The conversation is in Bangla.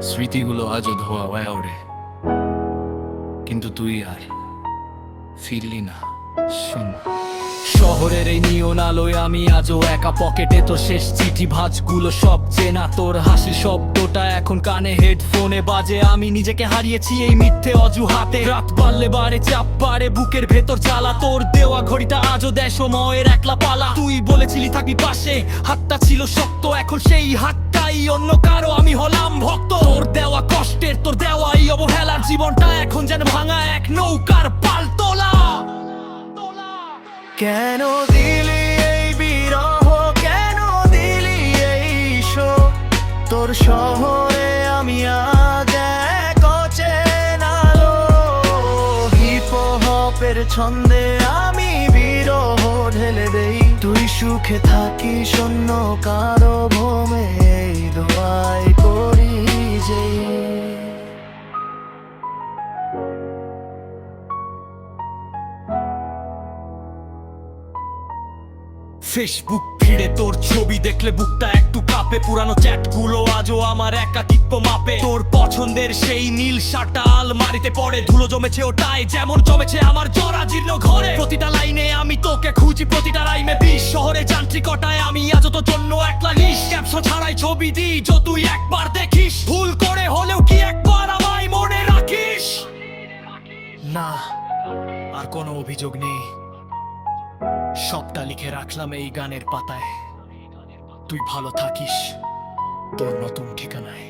স্মৃতিগুলো আজও ধোয়া হয়ে ওঠে, কিন্তু তুই আর ফিরলি না। শোন, শহরের এই নিয়ন আলোয় আমি আজও একা, পকেটে তোর শেষ চিঠি ভাঁজগুলো সব চেনা। তোর হাসির শব্দটা এখন কানে হেডফোনে বাজে। আমি নিজেকে হারিয়েছি এই মিথ্যে অজুহাতে। রাত বাড়লে বাড়ে চাপ বাড়ে, বুকের ভেতর জ্বালা। তোর দেওয়া ঘড়িটা আজও দেয় সময়ের একলা পালা। তুই বলেছিলি থাকবি পাশে, হাতটা ছিল শক্ত, এখন সেই হাতটাই অন্য কারো। আমি হলাম ভক্ত তোর দেওয়া কষ্টের, তোর দেওয়া এই অবহেলার। জীবনটা এখন যেন ভাঙা এক নৌকার পালতোলা। কেন দিলি এই বিরহ, কেন দিলি এই শোক? তোর শহরে আমি আজ এক অচেনা লোক। হিপ হপের ছন্দে আমি বিরহ ঢেলে দেই। তুই সুখে থাকিস অন্য কারো ভূমে, এই দোয়াই করি যে। ফেসবুক ভিড়ে তোর ছবি দেখলে বুকটা একটু কাঁপে। পুরানো চ্যাটগুলো আজও আমার একাকিত্ব মাপে। তোর পছন্দের সেই নীল শার্টটা আলমারিতে পড়ে, ধুলো জমেছে ওটাই যেমন জমেছে আমার জরাজীর্ণ ঘরে। প্রতিটা লাইনে আমি তোকে খুঁজি, প্রতিটা রাইমে বিষ। শহরে যান্ত্রিকতায় আমি আজও তোর জন্য একলা নিস। ক্যাপশন ছাড়াই ছবি দিই, যো তুই একবার দেখিস। ভুল করে হলেও কি একবার আমায় মনে রাখিস? না, আর কোনো অভিযোগ নেই, সবটা লিখে রাখলাম এই গানের পাতায়। তুই ভালো থাকিস তোর নতুন ঠিকানায়।